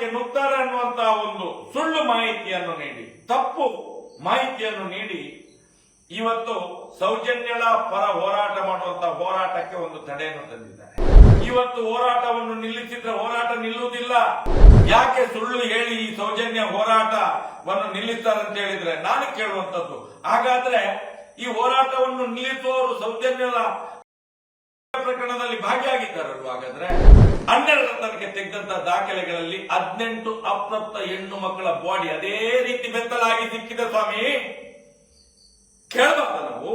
ದೇವಸ್ಥಾನಕ್ಕೆ ನುಗ್ತಾರೆ ಅನ್ನುವಂತಹ ಒಂದು ಸುಳ್ಳು ಮಾಹಿತಿಯನ್ನು ನೀಡಿ, ತಪ್ಪು ಮಾಹಿತಿಯನ್ನು ನೀಡಿ ಇವತ್ತು ಸೌಜನ್ಯಳ ಪರ ಹೋರಾಟ ಮಾಡುವಂತಹ ಹೋರಾಟಕ್ಕೆ ಒಂದು ತಡೆಯನ್ನು ತಂದಿದ್ದಾರೆ. ಇವತ್ತು ಹೋರಾಟವನ್ನು ನಿಲ್ಲಿಸಿದ್ರೆ ಹೋರಾಟ ನಿಲ್ಲುವುದಿಲ್ಲ. ಯಾಕೆ ಸುಳ್ಳು ಹೇಳಿ ಈ ಸೌಜನ್ಯ ಹೋರಾಟವನ್ನು ನಿಲ್ಲಿಸ್ತಾರೆ ಅಂತ ಹೇಳಿದ್ರೆ ನಾನು ಕೇಳುವಂತದ್ದು, ಹಾಗಾದ್ರೆ ಈ ಹೋರಾಟವನ್ನು ನಿಲ್ಲಿಸುವವರು ಸೌಜನ್ಯದ ಪ್ರಕರಣದಲ್ಲಿ ಭಾಗಿಯಾಗಿದ್ದಾರಲ್ವ? ಹಾಗಾದ್ರೆ 12ರ ತನಕ ತೆಗೆದಂತಹ ದಾಖಲೆಗಳಲ್ಲಿ 18 ಅಪ್ರಾಪ್ತ ಹೆಣ್ಣು ಮಕ್ಕಳ ಬಾಡಿ ಅದೇ ರೀತಿ ಬೆತ್ತಲಾಗಿ ಸಿಕ್ಕಿದೆ ಸ್ವಾಮಿ. ಕೇಳಬಾರ್ದ ನಾವು?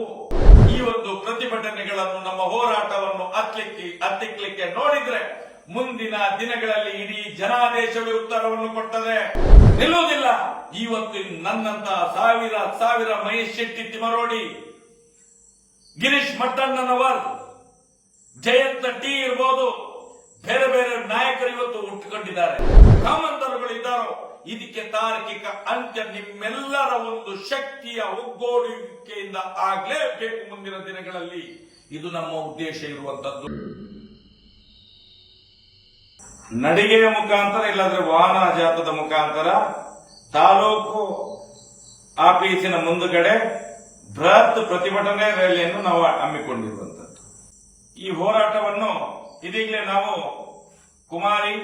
ಈ ಒಂದು ಪ್ರತಿಭಟನೆಗಳನ್ನು, ನಮ್ಮ ಹೋರಾಟವನ್ನು ಹತ್ತಿಕ್ಲಿಕ್ಕೆ ನೋಡಿದ್ರೆ ಮುಂದಿನ ದಿನಗಳಲ್ಲಿ ಇಡೀ ಜನಾದೇಶವೇ ಉತ್ತರವನ್ನು ಕೊಟ್ಟದೆ. ನಿಲ್ಲುವುದಿಲ್ಲ. ಇವತ್ತು ನನ್ನಂತಹ ಸಾವಿರ ಮಹೇಶ್ ಶೆಟ್ಟಿ ತಿಮರೋಡಿ, ಗಿರೀಶ್ ಮಟ್ಟಣ್ಣನವರ್, ಜಯಂತ ಟಿ ಇರ್ಬೋದು, ಬೇರೆ ಬೇರೆ ನಾಯಕರು ಇವತ್ತು ಹುಟ್ಟುಕೊಂಡಿದ್ದಾರೆ, ಕಾಮಂತರುಗಳಿದ್ದಾರೋ. ಇದಕ್ಕೆ ತಾರ್ಕಿಕ ಅಂತ್ಯ ನಿಮ್ಮೆಲ್ಲರ ಒಂದು ಶಕ್ತಿಯ ಒಗ್ಗೂಡುವಿಕೆಯಿಂದ ಆಗ್ಲೇಬೇಕು ಮುಂದಿನ ದಿನಗಳಲ್ಲಿ. ಇದು ನಮ್ಮ ಉದ್ದೇಶ ಇರುವಂತದ್ದು. ನಡಿಗೆಯ ಮುಖಾಂತರ ಇಲ್ಲಾಂದ್ರೆ ವಾಹನ ಜಾಥದ ಮುಖಾಂತರ ತಾಲೂಕು ಆಫೀಸಿನ ಮುಂದುಗಡೆ ಬೃಹತ್ ಪ್ರತಿಭಟನೆ ರ್ಯಾಲಿಯನ್ನು ನಾವು ಹಮ್ಮಿಕೊಂಡಿರುವಂತದ್ದು. ಈ ಹೋರಾಟವನ್ನು ಇದೀಗಲೇ ನಾವು ಕುಮಾರಿ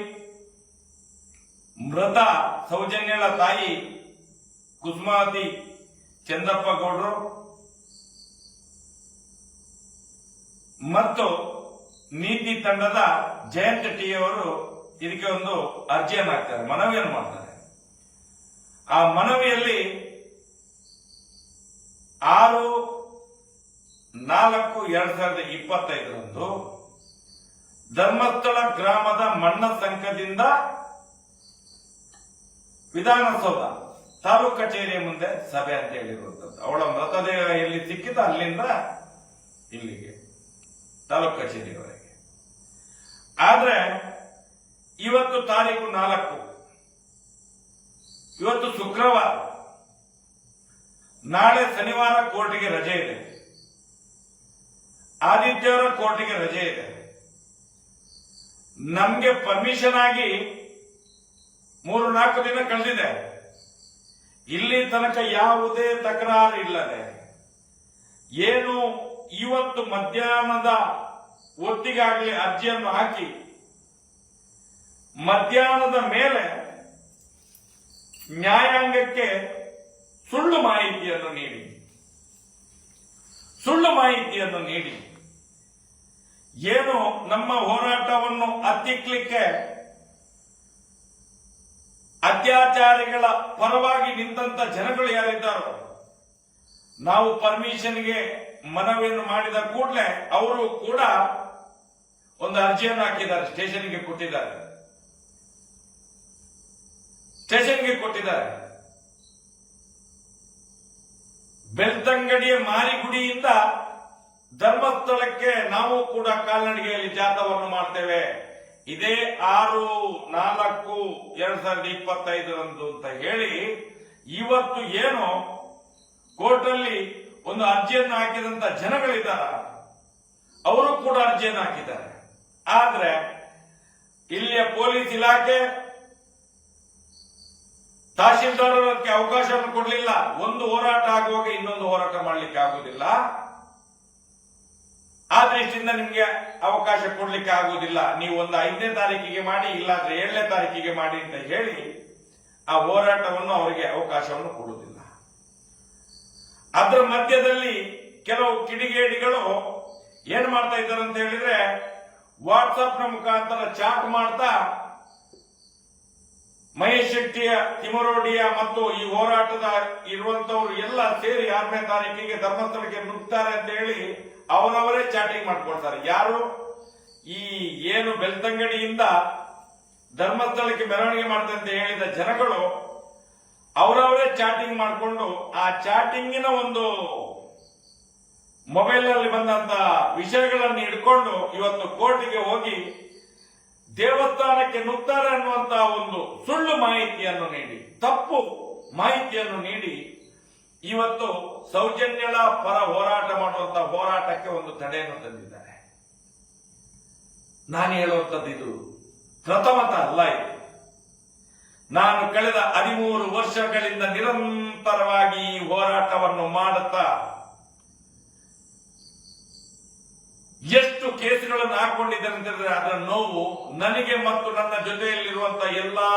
ಮೃತ ಸೌಜನ್ಯಳ ತಾಯಿ ಕುಸುಮಾವತಿ ಚಂದಪ್ಪ ಗೌಡರು ಮತ್ತು ನೀತಿ ತಂಡದ ಜಯಂತ ಟಿ ಅವರು ಇದಕ್ಕೆ ಒಂದು ಅರ್ಜಿಯನ್ನು ಹಾಕ್ತಾರೆ, ಮನವಿಯನ್ನು ಮಾಡ್ತಾರೆ. ಆ ಮನವಿಯಲ್ಲಿ 6/4/2025 ಧರ್ಮಸ್ಥಳ ಗ್ರಾಮದ ಮಣ್ಣ ಸಂಘದಿಂದ ವಿಧಾನಸೌಧ ತಾಲೂಕು ಕಚೇರಿಯ ಮುಂದೆ ಸಭೆ ಅಂತ ಹೇಳಿರುವಂತದ್ದು. ಅವಳ ಮೃತದೇಹ ಎಲ್ಲಿ ಸಿಕ್ಕಿದ ಅಲ್ಲಿಂದ ಇಲ್ಲಿಗೆ ತಾಲೂಕು ಕಚೇರಿಯವರೆಗೆ. ಆದ್ರೆ ಇವತ್ತು ತಾರೀಕು 4, ಇವತ್ತು ಶುಕ್ರವಾರ, ನಾಳೆ ಶನಿವಾರ ಕೋರ್ಟಿಗೆ ರಜೆ ಇದೆ, ಆದಿತ್ಯವಾರ ಕೋರ್ಟಿಗೆ ರಜೆ ಇದೆ. ನಮ್ಗೆ ಪರ್ಮಿಷನ್ ಆಗಿ 3-4 ದಿನ ಕಳೆದಿದೆ. ಇಲ್ಲಿ ತನಕ ಯಾವುದೇ ತಕರಾರು ಇಲ್ಲದೆ ಏನು ಇವತ್ತು ಮಧ್ಯಾಹ್ನದ ಹೊತ್ತಿಗಾಗಲಿ ಅರ್ಜಿಯನ್ನು ಹಾಕಿ ಮಧ್ಯಾಹ್ನದ ಮೇಲೆ ನ್ಯಾಯಾಂಗಕ್ಕೆ ಸುಳ್ಳು ಮಾಹಿತಿಯನ್ನು ನೀಡಿ ಏನು ನಮ್ಮ ಹೋರಾಟವನ್ನು ಹತ್ತಿಕ್ಲಿಕ್ಕೆ ಅತ್ಯಾಚಾರಿಗಳ ಪರವಾಗಿ ನಿಂತ ಜನಗಳು ಯಾರಿದ್ದಾರೋ, ನಾವು ಪರ್ಮಿಷನ್ಗೆ ಮನವಿಯನ್ನು ಮಾಡಿದ ಕೂಡಲೇ ಅವರು ಕೂಡ ಒಂದು ಅರ್ಜಿಯನ್ನು ಹಾಕಿದ್ದಾರೆ, ಸ್ಟೇಷನ್ಗೆ ಕೊಟ್ಟಿದ್ದಾರೆ. ಬೆಳ್ತಂಗಡಿಯ ಮಾರಿಗುಡಿಯಿಂದ ಧರ್ಮಸ್ಥಳಕ್ಕೆ ನಾವು ಕೂಡ ಕಾಲ್ನಡಿಗೆಯಲ್ಲಿ ಜಾಥಾವನ್ನು ಮಾಡ್ತೇವೆ. ಇದೇ 6/4/2025 ಅಂತ ಹೇಳಿ ಇವತ್ತು ಏನು ಕೋರ್ಟಲ್ಲಿ ಒಂದು ಅರ್ಜಿಯನ್ನು ಹಾಕಿದಂತ ಜನಗಳಿದ್ದಾರ, ಅವರು ಕೂಡ ಅರ್ಜಿಯನ್ನು ಹಾಕಿದ್ದಾರೆ. ಆದ್ರೆ ಇಲ್ಲಿಯ ಪೊಲೀಸ್ ಇಲಾಖೆ ತಹಶೀಲ್ದಾರರಿಗೆ ಅವಕಾಶವನ್ನು ಕೊಡಲಿಲ್ಲ. ಒಂದು ಹೋರಾಟ ಆಗುವಾಗ ಇನ್ನೊಂದು ಹೋರಾಟ ಮಾಡಲಿಕ್ಕೆ ಆಗುವುದಿಲ್ಲ, ಆ ದೃಷ್ಟಿಯಿಂದ ನಿಮ್ಗೆ ಅವಕಾಶ ಕೊಡ್ಲಿಕ್ಕೆ ಆಗುವುದಿಲ್ಲ, ನೀವು ಒಂದು 5ನೇ ತಾರೀಕಿಗೆ ಮಾಡಿ, ಇಲ್ಲಾಂದ್ರೆ 7ನೇ ತಾರೀಕಿಗೆ ಮಾಡಿ ಅಂತ ಹೇಳಿ ಆ ಹೋರಾಟವನ್ನು ಅವರಿಗೆ ಅವಕಾಶವನ್ನು ಕೊಡುವುದಿಲ್ಲ. ಅದರ ಮಧ್ಯದಲ್ಲಿ ಕೆಲವು ಕಿಡಿಗೇಡಿಗಳು ಏನ್ ಮಾಡ್ತಾ ಇದ್ದಾರೆ ಅಂತ ಹೇಳಿದ್ರೆ, ವಾಟ್ಸ್ಆಪ್ ನ ಮುಖಾಂತರ ಚಾಟ್ ಮಾಡ್ತಾ ಮಹೇಶ್ ಶೆಟ್ಟಿಯ, ತಿಮರೋಡಿಯ ಮತ್ತು ಈ ಹೋರಾಟದ ಇರುವಂತವರು ಎಲ್ಲ ಸೇರಿ 6ನೇ ತಾರೀಕಿಗೆ ಧರ್ಮಸ್ಥಳಕ್ಕೆ ನುಗ್ತಾರೆ ಅಂತ ಹೇಳಿ ಅವರವರೇ ಚಾಟಿಂಗ್ ಮಾಡ್ಕೊಳ್ತಾರೆ. ಯಾರು ಈ ಏನು ಬೆಳ್ತಂಗಡಿಯಿಂದ ಧರ್ಮಸ್ಥಳಕ್ಕೆ ಮೆರವಣಿಗೆ ಮಾಡ್ತಂತೆ ಹೇಳಿದ ಜನಗಳು ಅವರವರೇ ಚಾಟಿಂಗ್ ಮಾಡಿಕೊಂಡು ಆ ಚಾಟಿಂಗಿನ ಒಂದು ಮೊಬೈಲ್ ನಲ್ಲಿ ಬಂದಂತ ವಿಷಯಗಳನ್ನು ಹಿಡ್ಕೊಂಡು ಇವತ್ತು ಕೋರ್ಟಿಗೆ ಹೋಗಿ ದೇವಸ್ಥಾನಕ್ಕೆ ನುಗ್ತಾರೆ ಅನ್ನುವಂತಹ ಒಂದು ಸುಳ್ಳು ಮಾಹಿತಿಯನ್ನು ನೀಡಿ, ತಪ್ಪು ಮಾಹಿತಿಯನ್ನು ನೀಡಿ ಇವತ್ತು ಸೌಜನ್ಯಳ ಪರ ಹೋರಾಟ ಮಾಡುವಂತಹ ಹೋರಾಟಕ್ಕೆ ಒಂದು ತಡೆಯನ್ನು ತಂದಿದ್ದಾರೆ. ನಾನು ಹೇಳುವಂಥದ್ದು ಇದು ಪ್ರಥಮತ ಅಲ್ಲ. ಇದು ನಾನು ಕಳೆದ 13 ವರ್ಷಗಳಿಂದ ನಿರಂತರವಾಗಿ ಈ ಹೋರಾಟವನ್ನು ಮಾಡುತ್ತಾ ಎಷ್ಟು ಕೇಸುಗಳನ್ನು ಹಾಕೊಂಡಿದ್ದೇನೆ ಅಂತಂದ್ರೆ ಅದರ ನೋವು ನನಗೆ ಮತ್ತು ನನ್ನ ಜೊತೆಯಲ್ಲಿರುವಂತಹ ಎಲ್ಲಾ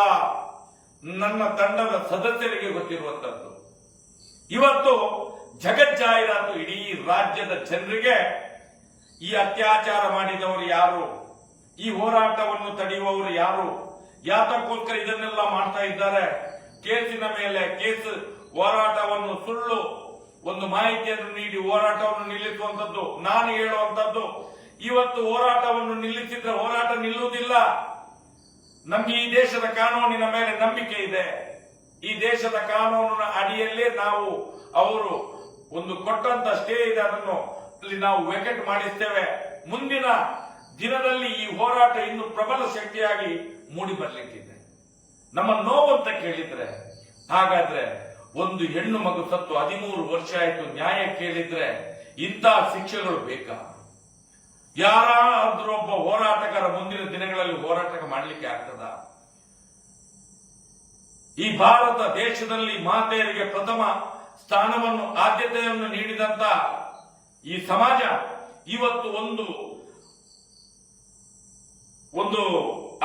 ನನ್ನ ತಂಡದ ಸದಸ್ಯರಿಗೆ ಗೊತ್ತಿರುವಂತದ್ದು. ಇವತ್ತು ಜಗಜ್ಜಾಹೀರಾತು ಇಡೀ ರಾಜ್ಯದ ಜನರಿಗೆ ಈ ಅತ್ಯಾಚಾರ ಮಾಡಿದವರು ಯಾರು, ಈ ಹೋರಾಟವನ್ನು ತಡೆಯುವವರು ಯಾರು, ಯಾತಕ್ಕೋಸ್ಕರ ಇದನ್ನೆಲ್ಲ ಮಾಡ್ತಾ ಇದ್ದಾರೆ, ಕೇಸಿನ ಮೇಲೆ ಕೇಸ್, ಹೋರಾಟವನ್ನು ಸುಳ್ಳು ಒಂದು ಮಾಹಿತಿಯನ್ನು ನೀಡಿ ಹೋರಾಟವನ್ನು ನಿಲ್ಲಿಸುವಂತದ್ದು. ನಾನು ಹೇಳುವಂತದ್ದು, ಇವತ್ತು ಹೋರಾಟವನ್ನು ನಿಲ್ಲಿಸಿದ್ರೆ ಹೋರಾಟ ನಿಲ್ಲುವುದಿಲ್ಲ. ನಮ್ಗೆ ಈ ದೇಶದ ಕಾನೂನಿನ ಮೇಲೆ ನಂಬಿಕೆ ಇದೆ. ಈ ದೇಶದ ಕಾನೂನಿನ ಅಡಿಯಲ್ಲೇ ನಾವು ಅವರು ಒಂದು ಕೊಟ್ಟಂತ ಸ್ಟೇ ಇದೆ, ಅದನ್ನು ನಾವು ವೆಕೆಟ್ ಮಾಡಿಸ್ತೇವೆ. ಮುಂದಿನ ದಿನದಲ್ಲಿ ಈ ಹೋರಾಟ ಇನ್ನು ಪ್ರಬಲ ಶಕ್ತಿಯಾಗಿ ಮೂಡಿ ಬರ್ಲಿಕ್ಕಿದೆ. ನಮ್ಮ ನೋವು ಅಂತ ಕೇಳಿದ್ರೆ, ಹಾಗಾದ್ರೆ ಒಂದು ಹೆಣ್ಣು ಮಗು ಸತ್ತು 13 ವರ್ಷ ಆಯ್ತು, ನ್ಯಾಯ ಕೇಳಿದ್ರೆ ಇಂಥ ಶಿಕ್ಷೆಗಳು ಬೇಕಾ? ಯಾರಾದ್ರೂ ಒಬ್ಬ ಹೋರಾಟಗಾರ ಮುಂದಿನ ದಿನಗಳಲ್ಲಿ ಹೋರಾಟ ಮಾಡಲಿಕ್ಕೆ ಆಗ್ತದ? ಈ ಭಾರತ ದೇಶದಲ್ಲಿ ಮಾತೆಯರಿಗೆ ಪ್ರಥಮ ಸ್ಥಾನವನ್ನು, ಆದ್ಯತೆಯನ್ನು ನೀಡಿದಂತ ಈ ಸಮಾಜ ಇವತ್ತು ಒಂದು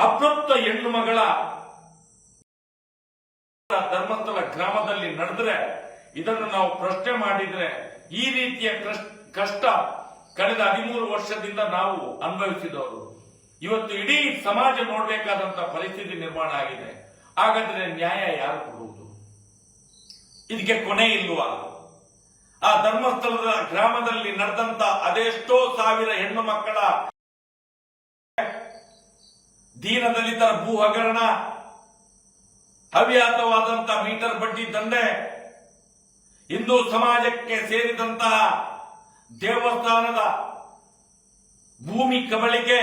ಅತೃಪ್ತ ಹೆಣ್ಣು ಮಗಳ ಧರ್ಮಸ್ಥಳ ಗ್ರಾಮದಲ್ಲಿ ನಡೆದ್ರೆ ಇದನ್ನು ನಾವು ಪ್ರಶ್ನೆ ಮಾಡಿದ್ರೆ, ಈ ರೀತಿಯ ಕಷ್ಟ ಕಳೆದ 13 ವರ್ಷದಿಂದ ನಾವು ಅನುಭವಿಸಿದವರು. ಇವತ್ತು ಇಡೀ ಸಮಾಜ ನೋಡಬೇಕಾದಂತ ಪರಿಸ್ಥಿತಿ ನಿರ್ಮಾಣ ಆಗಿದೆ. ಹಾಗಾದ್ರೆ ನ್ಯಾಯ ಯಾರು ಕೊಡುವುದು? ಇದಕ್ಕೆ ಕೊನೆ ಇಲ್ವಾ? ಆ ಧರ್ಮಸ್ಥಳದ ಗ್ರಾಮದಲ್ಲಿ ನಡೆದಂತ ಅದೆಷ್ಟೋ ಸಾವಿರ ಹೆಣ್ಣು ಮಕ್ಕಳ ದೀನದಲಿತರ ಭೂ ಹಗರಣ, ಹವ್ಯಾತವಾದಂತ ಮೀಟರ್ ಬಡ್ಡಿ ದಂಧೆ, ಹಿಂದೂ ಸಮಾಜಕ್ಕೆ ಸೇರಿದಂತಹ ದೇವಸ್ಥಾನದ ಭೂಮಿ ಕಬಳಿಕೆ,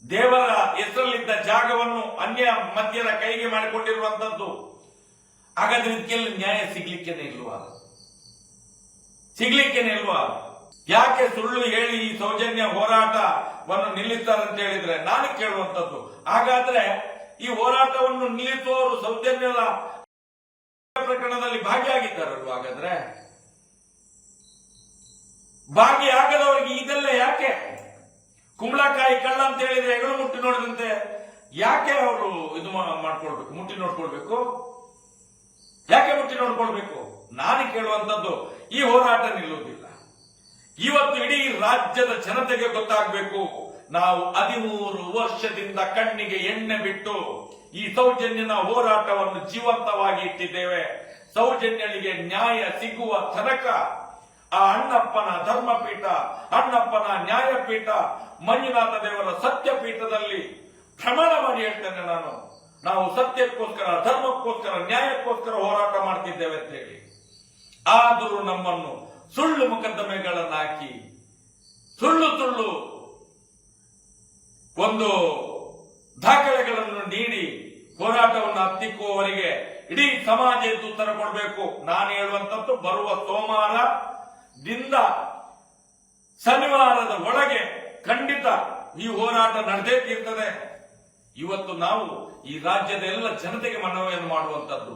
ದೇವರ ಹೆಸರಲ್ಲಿದ್ದ ಜಾಗವನ್ನು ಅನ್ಯ ಮಧ್ಯದ ಕೈಗೆ ಮಾಡಿಕೊಂಡಿರುವಂತದ್ದು. ಹಾಗಾದ್ರೆ ಇದಕ್ಕೆಲ್ಲ ನ್ಯಾಯ ಸಿಗ್ಲಿಕ್ಕೇನೆ ಇಲ್ವಾ? ಯಾಕೆ ಸುಳ್ಳು ಹೇಳಿ ಈ ಸೌಜನ್ಯ ಹೋರಾಟವನ್ನು ನಿಲ್ಲಿಸ್ತಾರೆ ಅಂತ ಹೇಳಿದ್ರೆ ನಾನು ಕೇಳುವಂತದ್ದು, ಹಾಗಾದ್ರೆ ಈ ಹೋರಾಟವನ್ನು ನಿಲ್ಲಿಸುವವರು ಸೌಜನ್ಯದ ಪ್ರಕರಣದಲ್ಲಿ ಭಾಗಿಯಾಗಿದ್ದಾರಲ್ವ? ಹಾಗಾದ್ರೆ ಭಾಗಿಯಾಗದವರಿಗೆ ಇದೆಲ್ಲ ಯಾಕೆ? ಕುಂಬಳಕಾಯಿ ಕಳ್ಳ ಅಂತ ಹೇಳಿದ್ರೆ ಹೆಗಲು ಮುಟ್ಟಿ ನೋಡಿದಂತೆ ಯಾಕೆ ಅವರು ಇದು ಮಾಡ್ಕೊಳ್ಬೇಕು, ಮುಟ್ಟಿ ನೋಡ್ಕೊಳ್ಬೇಕು? ಯಾಕೆ ಮುಟ್ಟಿ ನೋಡ್ಕೊಳ್ಬೇಕು? ನಾನು ಕೇಳುವಂತದ್ದು, ಈ ಹೋರಾಟ ನಿಲ್ಲುವುದಿಲ್ಲ. ಇವತ್ತು ಇಡೀ ರಾಜ್ಯದ ಜನತೆಗೆ ಗೊತ್ತಾಗಬೇಕು, ನಾವು 13 ವರ್ಷದಿಂದ ಕಣ್ಣಿಗೆ ಎಣ್ಣೆ ಬಿಟ್ಟು ಈ ಸೌಜನ್ಯನ ಹೋರಾಟವನ್ನು ಜೀವಂತವಾಗಿ ಇಟ್ಟಿದ್ದೇವೆ. ಸೌಜನ್ಯಳಿಗೆ ನ್ಯಾಯ ಸಿಗುವ ತನಕ ಆ ಅಣ್ಣಪ್ಪನ ಧರ್ಮಪೀಠ, ಅಣ್ಣಪ್ಪನ ನ್ಯಾಯಪೀಠ, ಮಂಜುನಾಥ ದೇವರ ಸತ್ಯಪೀಠದಲ್ಲಿ ಪ್ರಮಾಣ ಮಾಡಿ ಹೇಳ್ತೇನೆ ನಾವು ಸತ್ಯಕ್ಕೋಸ್ಕರ, ಧರ್ಮಕ್ಕೋಸ್ಕರ, ನ್ಯಾಯಕ್ಕೋಸ್ಕರ ಹೋರಾಟ ಮಾಡ್ತಿದ್ದೇವೆ ಅಂತ ಹೇಳಿ. ಆದರೂ ನಮ್ಮನ್ನು ಸುಳ್ಳು ಮೊಕದ್ದಮೆಗಳನ್ನು ಹಾಕಿ ಸುಳ್ಳು ಒಂದು ದಾಖಲೆಗಳನ್ನು ನೀಡಿ ಹೋರಾಟವನ್ನು ಹತ್ತಿಕ್ಕುವವರಿಗೆ ಇಡೀ ಸಮಾಜ ಎದ್ದು ಉತ್ತರ ಕೊಡಬೇಕು. ನಾನು ಹೇಳುವಂತದ್ದು, ಬರುವ ಸೋಮವಾರದಿಂದ ಶನಿವಾರದ ಒಳಗೆ ಖಂಡಿತ ಈ ಹೋರಾಟ ನಡೆದೇ ತೀರ್ತದೆ. ಇವತ್ತು ನಾವು ಈ ರಾಜ್ಯದ ಎಲ್ಲ ಜನತೆಗೆ ಮನವಿಯನ್ನು ಮಾಡುವಂತದ್ದು,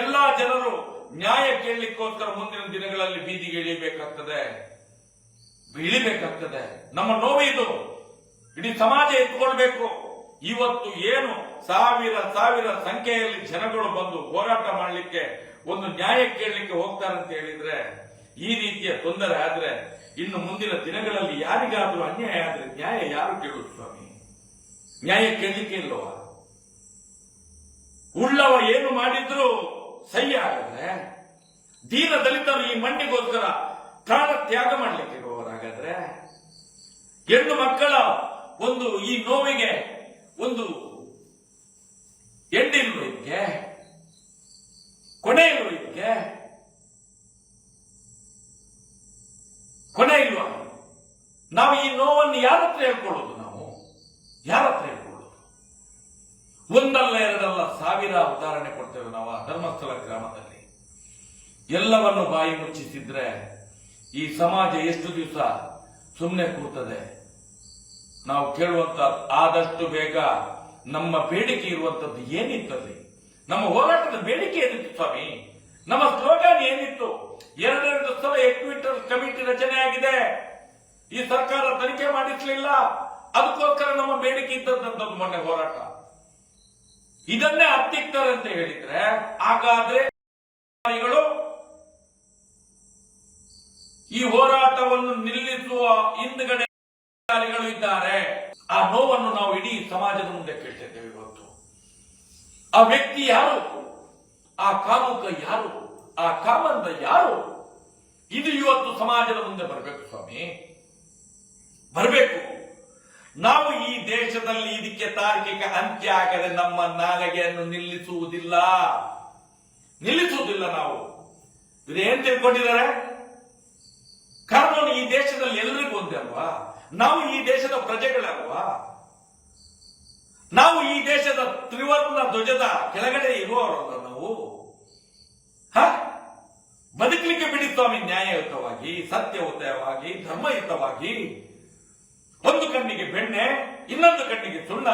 ಎಲ್ಲಾ ಜನರು ನ್ಯಾಯ ಕೇಳಲಿಕ್ಕೋಸ್ಕರ ಮುಂದಿನ ದಿನಗಳಲ್ಲಿ ಬೀದಿಗೆ ಇಳಿಬೇಕಾಗ್ತದೆ. ನಮ್ಮ ನೋವಿದು, ಇಡೀ ಸಮಾಜ ಎತ್ಕೊಳ್ಬೇಕು. ಇವತ್ತು ಏನು ಸಾವಿರ ಸಂಖ್ಯೆಯಲ್ಲಿ ಜನಗಳು ಬಂದು ಹೋರಾಟ ಮಾಡಲಿಕ್ಕೆ, ಒಂದು ನ್ಯಾಯ ಕೇಳಲಿಕ್ಕೆ ಹೋಗ್ತಾರೆ ಅಂತ ಹೇಳಿದ್ರೆ, ಈ ರೀತಿಯ ತೊಂದರೆ ಆದ್ರೆ ಇನ್ನು ಮುಂದಿನ ದಿನಗಳಲ್ಲಿ ಯಾರಿಗಾದ್ರೂ ಅನ್ಯಾಯ ಆದ್ರೆ ನ್ಯಾಯ ಯಾರು ಕೇಳುವುದು ಸ್ವಾಮಿ? ನ್ಯಾಯ ಕೇಳಲಿಕ್ಕೆ ಇಲ್ಲವಾ? ಉಳ್ಳವ ಏನು ಮಾಡಿದ್ರು ಸಹ್ಯ ಆಗದ್ರೆ, ದೀನ ದಲಿತರು ಈ ಮಣ್ಣಿಗೋಸ್ಕರ ಪ್ರಾಣ ತ್ಯಾಗ ಮಾಡಲಿಕ್ಕೆ ಇರುವವರಾಗಾದ್ರೆ, ಹೆಣ್ಣು ಮಕ್ಕಳ ಒಂದು ಈ ನೋವಿಗೆ ಒಂದು ಎಂಡಿಲ್ವ? ಇದಕ್ಕೆ ಕೊನೆ ಇಲ್ವಾ? ನಾವು ಈ ನೋವನ್ನು ಯಾರ ಹತ್ರ ಹೇಳ್ಕೊಳ್ಳೋದು? ಒಂದಲ್ಲ ಎರಡಲ್ಲ ಸಾವಿರ ಉದಾಹರಣೆ ಕೊಡ್ತೇವೆ ನಾವು. ಆ ಧರ್ಮಸ್ಥಳ ಗ್ರಾಮದಲ್ಲಿ ಎಲ್ಲವನ್ನು ಬಾಯಿ ಮುಚ್ಚಿಸಿದ್ರೆ ಈ ಸಮಾಜ ಎಷ್ಟು ದಿವಸ ಸುಮ್ಮನೆ ಕೂರ್ತದೆ? ನಾವು ಕೇಳುವಂತ ಆದಷ್ಟು ಬೇಗ ನಮ್ಮ ಬೇಡಿಕೆ ಇರುವಂತದ್ದು ಏನಿತ್ತಲ್ಲಿ? ನಮ್ಮ ಹೋರಾಟದ ಬೇಡಿಕೆ ಏನಿತ್ತು ಸ್ವಾಮಿ? ನಮ್ಮ ಸ್ಲೋಗಾನ್ ಏನಿತ್ತು? 2 ಸಲ ಎಕ್ವಿಟಲ್ ಕಮಿಟಿ ರಚನೆ ಆಗಿದೆ. ಈ ಸರ್ಕಾರ ತನಿಖೆ ಮಾಡಿಸಲಿಲ್ಲ. ಅದಕ್ಕೋಸ್ಕರ ನಮ್ಮ ಬೇಡಿಕೆ ಇದ್ದದಂತದ್ದು ಮೊನ್ನೆ ಹೋರಾಟ. ಇದನ್ನೇ ಹತ್ತಿಕ್ತಾರೆ ಅಂತ ಹೇಳಿದ್ರೆ ಹಾಗಾದ್ರೆ ಈ ಹೋರಾಟವನ್ನು ನಿಲ್ಲಿಸುವ ಹಿಂದ್ಗಡೆ ಅಧಿಕಾರಿಗಳು ಇದ್ದಾರೆ. ಆ ನೋವನ್ನು ನಾವು ಇಡೀ ಸಮಾಜದ ಮುಂದೆ ಕೇಳ್ತಿದ್ದೇವೆ ಇವತ್ತು. ಆ ವ್ಯಕ್ತಿ ಯಾರು? ಆ ಕಾಮುಕ ಯಾರು? ಆ ಕಾಮಂದ ಯಾರು? ಇದು ಇವತ್ತು ಸಮಾಜದ ಮುಂದೆ ಬರಬೇಕು ಸ್ವಾಮಿ, ಬರಬೇಕು. ನಾವು ಈ ದೇಶದಲ್ಲಿ ಇದಕ್ಕೆ ತಾರ್ಕಿಕ ಅಂತ್ಯ ಆಗದೆ ನಮ್ಮ ನಾಲಿಗೆಯನ್ನು ನಿಲ್ಲಿಸುವುದಿಲ್ಲ. ನಾವು ಇದೇನ್ ತಿಳ್ಕೊಂಡಿದ್ದಾರೆ? ಕಾನೂನು ಈ ದೇಶದಲ್ಲಿ ಎಲ್ಲರಿಗೂ ಒಂದೇ ಅಲ್ವಾ? ನಾವು ಈ ದೇಶದ ಪ್ರಜೆಗಳಲ್ವಾ? ನಾವು ಈ ದೇಶದ ತ್ರಿವರ್ಣ ಧ್ವಜದ ಕೆಳಗಡೆ ಇರುವವರಲ್ಲ ನಾವು? ಬದುಕಲಿಕ್ಕೆ ಬಿಡಿ ಸ್ವಾಮಿ, ನ್ಯಾಯಯುತವಾಗಿ, ಸತ್ಯಯುತವಾಗಿ, ಧರ್ಮಯುತವಾಗಿ. ಒಂದು ಕಣ್ಣಿಗೆ ಬೆಣ್ಣೆ, ಇನ್ನೊಂದು ಕಣ್ಣಿಗೆ ಸುಣ್ಣ.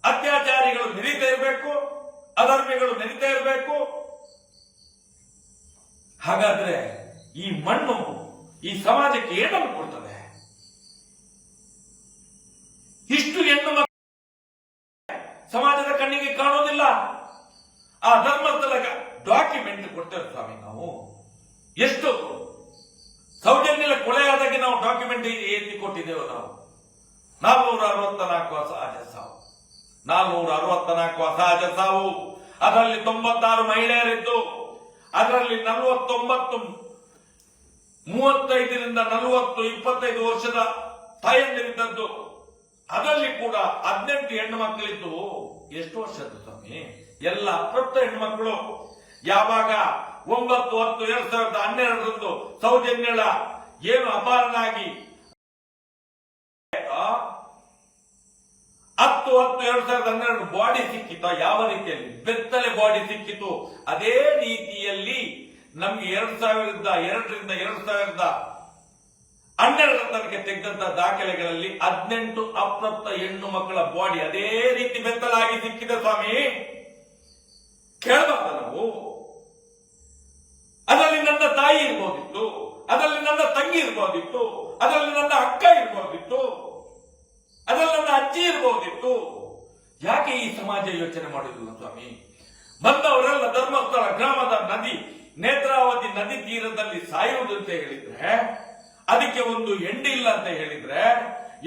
ಅತ್ಯಾಚಾರಿಗಳು ಮೆರೀತಾ ಇರಬೇಕು, ಅಧರ್ಮಿಗಳು ಮೆರೀತಾ ಇರಬೇಕು. ಹಾಗಾದ್ರೆ ಈ ಮಣ್ಣು ಈ ಸಮಾಜಕ್ಕೆ ಏನನ್ನು ಕೊಡ್ತದೆ? ಇಷ್ಟು ಹೆಣ್ಣು ಮಕ್ಕಳು ಸಮಾಜದ ಕಣ್ಣಿಗೆ ಕಾಣೋದಿಲ್ಲ. ಆ ಧರ್ಮಸ್ಥಳ ಡಾಕ್ಯುಮೆಂಟ್ ಕೊಡ್ತೇವೆ ಸ್ವಾಮಿ ನಾವು. ಎಷ್ಟು ಸೌಜನ್ಯದ ಕೊಲೆ ಆದಾಗ ನಾವು ಡಾಕ್ಯುಮೆಂಟ್ ಎತ್ತಿ ಕೊಟ್ಟಿದ್ದೇವೆ ನಾವು. 464 ಅಸಹಜ ಸಾವು, 464 ಅಸಹಜ ಸಾವು. ಅದರಲ್ಲಿ 96 ಮಹಿಳೆಯರಿದ್ದು, ಅದರಲ್ಲಿ 49 35ರಿಂದ 40 25 ವರ್ಷದ ತಾಯಂದಿರಿದ್ದದ್ದು. ಅದರಲ್ಲಿ ಕೂಡ 18 ಹೆಣ್ಣು ಮಕ್ಕಳಿದ್ದು. ಎಷ್ಟು ವರ್ಷದ್ದು ಸ್ವಾಮಿ? ಎಲ್ಲ ಅಪ್ರಾಪ್ತ ಹೆಣ್ಣು ಮಕ್ಕಳು. ಯಾವಾಗ 9/10/2012 ಸೌಜನ್ಯಳ ಏನು ಅಪಹರಣಾಗಿ 10/10/2012 ಬಾಡಿ ಸಿಕ್ಕಿತು. ಯಾವ ರೀತಿಯಲ್ಲಿ? ಬೆತ್ತಲೆ ಬಾಡಿ ಸಿಕ್ಕಿತು. ಅದೇ ರೀತಿಯಲ್ಲಿ ನಮ್ಗೆ 2002ರಿಂದ 2012 ತನಕ ತೆಗೆದಂತ ದಾಖಲೆಗಳಲ್ಲಿ 18 ಅಪ್ರಾಪ್ತ ಹೆಣ್ಣು ಮಕ್ಕಳ ಬಾಡಿ ಅದೇ ರೀತಿ ಬೆತ್ತಲಾಗಿ ಸಿಕ್ಕಿದೆ ಸ್ವಾಮಿ. ಕೇಳಬಾರ್ದ ನಾವು? ಅದರಲ್ಲಿ ನನ್ನ ತಾಯಿ ಇರ್ಬೋದಿತ್ತು, ಅದರಲ್ಲಿ ನನ್ನ ತಂಗಿ ಇರ್ಬೋದಿತ್ತು, ಅದರಲ್ಲಿ ನನ್ನ ಅಕ್ಕ ಇರ್ಬೋದಿತ್ತು, ಅದರಲ್ಲಿ ನನ್ನ ಅಜ್ಜಿ ಇರ್ಬೋದಿತ್ತು. ಯಾಕೆ ಈ ಸಮಾಜ ಯೋಚನೆ ಮಾಡುವುದಿಲ್ಲ ಸ್ವಾಮಿ? ಬಂದವರೆಲ್ಲ ಧರ್ಮಸ್ಥಳ ಗ್ರಾಮದ ನದಿ ನೇತ್ರಾವತಿ ನದಿ ತೀರದಲ್ಲಿ ಸಾಯುವುದು ಅಂತ ಹೇಳಿದ್ರೆ, ಅದಕ್ಕೆ ಒಂದು ಎಂಡಿ ಇಲ್ಲ ಅಂತ ಹೇಳಿದ್ರೆ,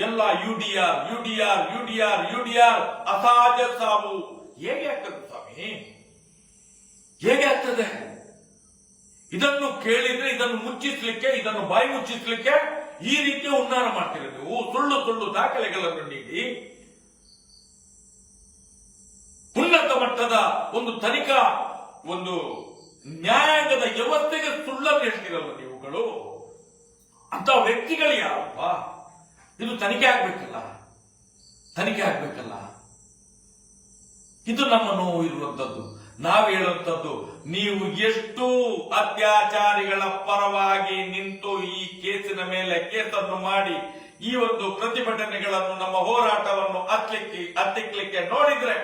ಎಲ್ಲ ಯುಡಿಆರ್ ಯುಡಿಆರ್ ಯುಡಿಆರ್ ಯುಡಿಆರ್ ಅಸಹಜ ಸಾವು. ಹೇಗೆ ಆಗ್ತದೆ ಸ್ವಾಮಿ? ಹೇಗೆ ಆಗ್ತದೆ? ಇದನ್ನು ಕೇಳಿದ್ರೆ ಇದನ್ನು ಮುಚ್ಚಿಸ್ಲಿಕ್ಕೆ, ಇದನ್ನು ಬಾಯಿ ಮುಚ್ಚಿಸ್ಲಿಕ್ಕೆ ಈ ರೀತಿ ಉನ್ನಾರ ಮಾಡ್ತೀರ ನೀವು. ಸುಳ್ಳು ಸುಳ್ಳು ದಾಖಲೆಗಳನ್ನು ನೀಡಿ ಉನ್ನತ ಮಟ್ಟದ ಒಂದು ತನಿಖಾ ಒಂದು ನ್ಯಾಯಾಂಗದ ವ್ಯವಸ್ಥೆಗೆ ಸುಳ್ಳನ್ನು ಹೇಳ್ತಿರಲ್ಲ ನೀವುಗಳು. ಅಂತ ವ್ಯಕ್ತಿಗಳು ಯಾರಪ್ಪ? ಇದು ತನಿಖೆ ಆಗ್ಬೇಕಲ್ಲ, ತನಿಖೆ ಆಗ್ಬೇಕಲ್ಲ. ಇದು ನಮ್ಮ ನೋವು ಇರುವಂತದ್ದು. ನಾವು ಹೇಳುವಂತದ್ದು, ನೀವು ಎಷ್ಟು ಅತ್ಯಾಚಾರಿಗಳ ಪರವಾಗಿ ನಿಂತು ಈ ಕೇಸಿನ ಮೇಲೆ ಕೇಸನ್ನು ಮಾಡಿ ಈ ಒಂದು ಪ್ರತಿಭಟನೆಗಳನ್ನು, ನಮ್ಮ ಹೋರಾಟವನ್ನು ಹತ್ತಿಕ್ಲಿಕ್ಕೆ ನೋಡಿದ್ರೆ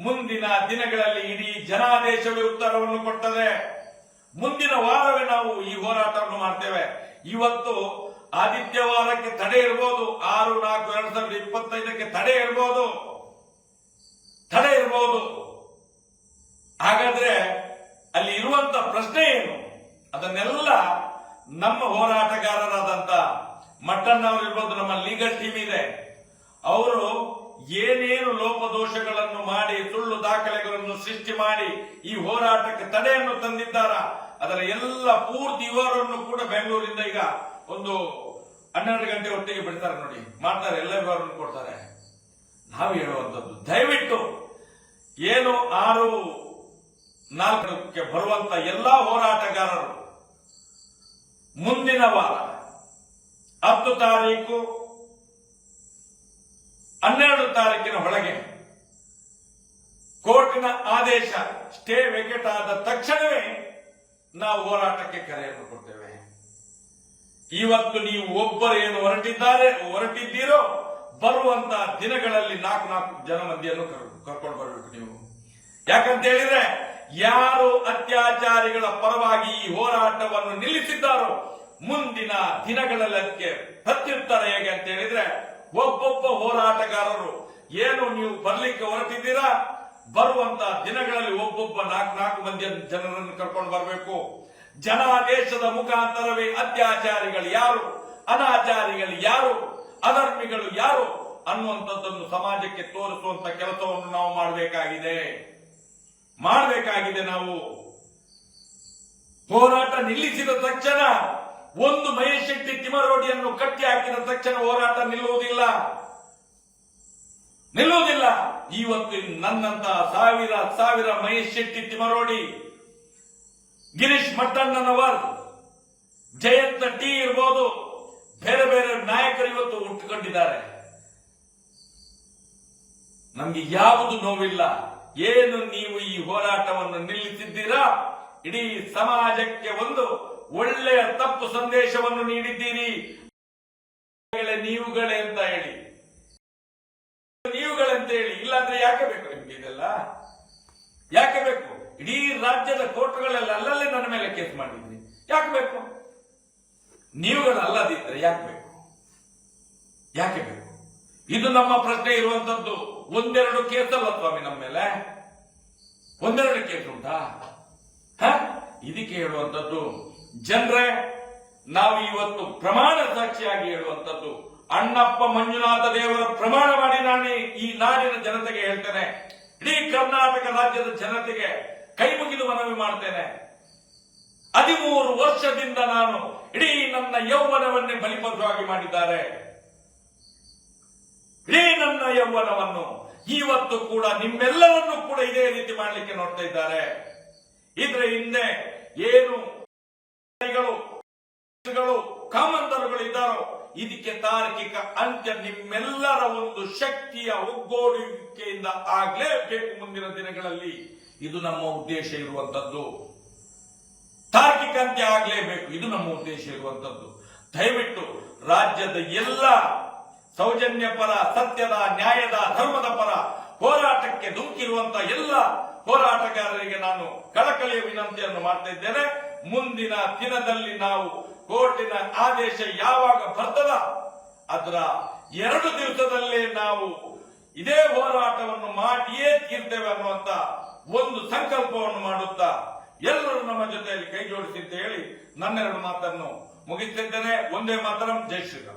ಮುಂದಿನ ದಿನಗಳಲ್ಲಿ ಇಡೀ ಜನಾದೇಶವೇ ಉತ್ತರವನ್ನು ಕೊಟ್ಟದೆ. ಮುಂದಿನ ವಾರವೇ ನಾವು ಈ ಹೋರಾಟವನ್ನು ಮಾಡ್ತೇವೆ. ಇವತ್ತು ಆದಿತ್ಯವಾರಕ್ಕೆ ತಡೆ ಇರಬಹುದು, 6/4/2025 ತಡೆ ಇರಬಹುದು. ಹಾಗಾದ್ರೆ ಅಲ್ಲಿ ಇರುವಂತ ಪ್ರಶ್ನೆ ಏನು? ಅದನ್ನೆಲ್ಲ ನಮ್ಮ ಹೋರಾಟಗಾರರಾದಂತ ಮಟ್ಟಣ್ಣವರು ಇರ್ಬೋದು, ನಮ್ಮ ಲೀಗಲ್ ಟೀಮ್ ಇದೆ, ಅವರು ಏನೇನು ಲೋಪದೋಷಗಳನ್ನು ಮಾಡಿ ಸುಳ್ಳು ದಾಖಲೆಗಳನ್ನು ಸೃಷ್ಟಿ ಮಾಡಿ ಈ ಹೋರಾಟಕ್ಕೆ ತಡೆಯನ್ನು ತಂದಿದ್ದಾರ, ಅದರ ಎಲ್ಲ ಪೂರ್ತಿ ವಿವರವನ್ನು ಕೂಡ ಬೆಂಗಳೂರಿಂದ ಈಗ ಒಂದು 12 ಗಂಟೆ ಹೊತ್ತಿಗೆ ಬಿಡ್ತಾರೆ ನೋಡಿ, ಮಾಡ್ತಾರೆ, ಎಲ್ಲ ವಿವರವನ್ನು ಕೊಡ್ತಾರೆ. ನಾವು ಹೇಳುವಂತದ್ದು, ದಯವಿಟ್ಟು ಏನು 6/4 ಬರುವಂತ ಎಲ್ಲಾ ಹೋರಾಟಗಾರರು ಮುಂದಿನ ವಾರ 10 ತಾರೀಕು 12 ತಾರೀಕಿನ ಒಳಗೆ ಕೋರ್ಟಿನ ಆದೇಶ ಸ್ಟೇ ವೇಕೆಟ್ ಆದ ತಕ್ಷಣವೇ ನಾವು ಹೋರಾಟಕ್ಕೆ ಕರೆಯನ್ನು ಕೊಡ್ತೇವೆ. ಇವತ್ತು ನೀವು ಒಬ್ಬರು ಏನು ಹೊರಟಿದ್ದೀರೋ ಬರುವಂತ ದಿನಗಳಲ್ಲಿ ನಾಲ್ಕು ಜನ ಮಂದಿಯನ್ನು ಕರ್ಕೊಂಡು ಬರಬೇಕು ನೀವು. ಯಾಕಂತ ಹೇಳಿದ್ರೆ ಯಾರು ಅತ್ಯಾಚಾರಿಗಳ ಪರವಾಗಿ ಈ ಹೋರಾಟವನ್ನು ನಿಲ್ಲಿಸಿದ್ದಾರೋ ಮುಂದಿನ ದಿನಗಳಲ್ಲಿ ಅದಕ್ಕೆ ಪ್ರತ್ಯುತ್ತರ ಹೇಗೆ ಅಂತ ಹೇಳಿದ್ರೆ ಒಬ್ಬೊಬ್ಬ ಹೋರಾಟಗಾರರು ಏನು ನೀವು ಬರ್ಲಿಕ್ಕೆ ಹೊರಟಿದ್ದೀರಾ, ಬರುವಂತ ದಿನಗಳಲ್ಲಿ ಒಬ್ಬೊಬ್ಬ ನಾಲ್ಕು ಮಂದಿ ಜನರನ್ನು ಕರ್ಕೊಂಡು ಬರಬೇಕು. ಜನಾದೇಶದ ಮುಖಾಂತರವೇ ಅತ್ಯಾಚಾರಿಗಳು ಯಾರು, ಅನಾಚಾರಿಗಳು ಯಾರು, ಅಧರ್ಮಿಗಳು ಯಾರು ಅನ್ನುವಂಥದ್ದನ್ನು ಸಮಾಜಕ್ಕೆ ತೋರಿಸುವಂತ ಕೆಲಸವನ್ನು ನಾವು ಮಾಡಬೇಕಾಗಿದೆ. ನಾವು ಹೋರಾಟ ನಿಲ್ಲಿಸಿದ ತಕ್ಷಣ, ಒಂದು ಮಹೇಶ್ ಶೆಟ್ಟಿ ತಿಮರೋಡಿಯನ್ನು ಕಟ್ಟಿ ಹಾಕಿದ ತಕ್ಷಣ ಹೋರಾಟ ನಿಲ್ಲುವುದಿಲ್ಲ. ಇವತ್ತು ನನ್ನಂತ ಸಾವಿರ ಮಹೇಶ್ ಶೆಟ್ಟಿ ತಿಮರೋಡಿ, ಗಿರೀಶ್ ಮಟ್ಟಣ್ಣನವರ್, ಜಯಂತ ಟಿ ಇರ್ಬೋದು, ಬೇರೆ ನಾಯಕರು ಇವತ್ತು ಹುಟ್ಟುಕೊಂಡಿದ್ದಾರೆ. ನಮ್ಗೆ ಯಾವುದು ನೋವಿಲ್ಲ. ಏನು ನೀವು ಈ ಹೋರಾಟವನ್ನು ನಿಲ್ಲಿಸಿದ್ದೀರಾ, ಇಡೀ ಸಮಾಜಕ್ಕೆ ಒಂದು ಒಳ್ಳೆಯ ತಪ್ಪು ಸಂದೇಶವನ್ನು ನೀಡಿದ್ದೀರಿ. ನೀವುಗಳೇ ಅಂತ ಹೇಳಿ, ಇಲ್ಲಾಂದ್ರೆ ಯಾಕೆ ಬೇಕು ನಿಮ್ಗೆ ಇದೆಲ್ಲ? ಯಾಕೆ ಬೇಕು? ಇಡೀ ರಾಜ್ಯದ ಕೋರ್ಟ್ಗಳೆಲ್ಲ ಅಲ್ಲಲ್ಲೇ ನನ್ನ ಮೇಲೆ ಕೇಸ್ ಮಾಡಿದ್ರಿ, ಯಾಕೆ ಬೇಕು? ನೀವುಗಳಲ್ಲದಿದ್ರೆ ಯಾಕೆ ಬೇಕು? ಇದು ನಮ್ಮ ಪ್ರಶ್ನೆ ಇರುವಂತದ್ದು. ಒಂದೆರಡು ಕೇಸ್ ಅಲ್ಲ ಸ್ವಾಮಿ ನಮ್ಮ ಮೇಲೆ, ಒಂದೆರಡು ಕೇಸ್ ಉಂಟಾ? ಇದಕ್ಕೆ ಹೇಳುವಂತದ್ದು ಜನರೇ, ನಾವು ಇವತ್ತು ಪ್ರಮಾಣ ಸಾಕ್ಷಿಯಾಗಿ ಹೇಳುವಂತದ್ದು, ಅಣ್ಣಪ್ಪ ಮಂಜುನಾಥ ದೇವರ ಪ್ರಮಾಣ ಮಾಡಿ ನಾನು ಈ ನಾಡಿನ ಜನತೆಗೆ ಹೇಳ್ತೇನೆ, ಇಡೀ ಕರ್ನಾಟಕ ರಾಜ್ಯದ ಜನತೆಗೆ ಕೈ ಮುಗಿದು ಮನವಿ ಮಾಡ್ತೇನೆ. 13 ವರ್ಷದಿಂದ ನಾನು ಇಡೀ ನನ್ನ ಯೌವನವನ್ನೇ ಬಲಿಪಶುವಾಗಿ ಮಾಡಿದ್ದಾರೆ. ಇಡೀ ನನ್ನ ಯೌವನವನ್ನು ಇವತ್ತು ಕೂಡ ನಿಮ್ಮೆಲ್ಲರನ್ನು ಕೂಡ ಇದೇ ರೀತಿ ಮಾಡಲಿಕ್ಕೆ ನೋಡ್ತಾ ಇದ್ದಾರೆ. ಇದ್ರ ಹಿಂದೆ ಏನು ಕಾಮಂತರುಗಳು ಇದ್ದಾರೋ ಇದಕ್ಕೆ ತಾರ್ಕಿಕ ಅಂತ್ಯ ನಿಮ್ಮೆಲ್ಲರ ಒಂದು ಶಕ್ತಿಯ ಒಗ್ಗೂಡುವಿಕೆಯಿಂದ ಆಗ್ಲೇಬೇಕು ಮುಂದಿನ ದಿನಗಳಲ್ಲಿ. ಇದು ನಮ್ಮ ಉದ್ದೇಶ ಇರುವಂತದ್ದು. ತಾರ್ಕಿಕ ಅಂತ್ಯ ಆಗ್ಲೇಬೇಕು, ಇದು ನಮ್ಮ ಉದ್ದೇಶ ಇರುವಂತದ್ದು. ದಯವಿಟ್ಟು ರಾಜ್ಯದ ಎಲ್ಲ ಸೌಜನ್ಯ ಪರ, ಸತ್ಯದ, ನ್ಯಾಯದ, ಧರ್ಮದ ಪರ ಹೋರಾಟಕ್ಕೆ ಧುಮುಕಿರುವಂತಹ ಎಲ್ಲ ಹೋರಾಟಗಾರರಿಗೆ ನಾನು ಕಳಕಳಿಯ ವಿನಂತಿಯನ್ನು ಮಾಡ್ತಾ ಇದ್ದೇನೆ. ಮುಂದಿನ ದಿನದಲ್ಲಿ ನಾವು ಕೋರ್ಟಿನ ಆದೇಶ ಯಾವಾಗ ಬರ್ತದ ಅದರ 2 ದಿವಸದಲ್ಲೇ ನಾವು ಇದೇ ಹೋರಾಟವನ್ನು ಮಾಡಿಯೇ ತೀರ್ತೇವೆ ಅನ್ನುವಂತ ಒಂದು ಸಂಕಲ್ಪವನ್ನು ಮಾಡುತ್ತಾ ಎಲ್ಲರೂ ನಮ್ಮ ಜೊತೆಯಲ್ಲಿ ಕೈ ಜೋಡಿಸಿ ಅಂತ ಹೇಳಿ ನನ್ನೆರಡು ಮಾತನ್ನು ಮುಗಿಸಿದ್ದೇನೆ. ಒಂದೇ ಮಾತರಂ. ಜೈ ಶ್ರೀರಾಮ್.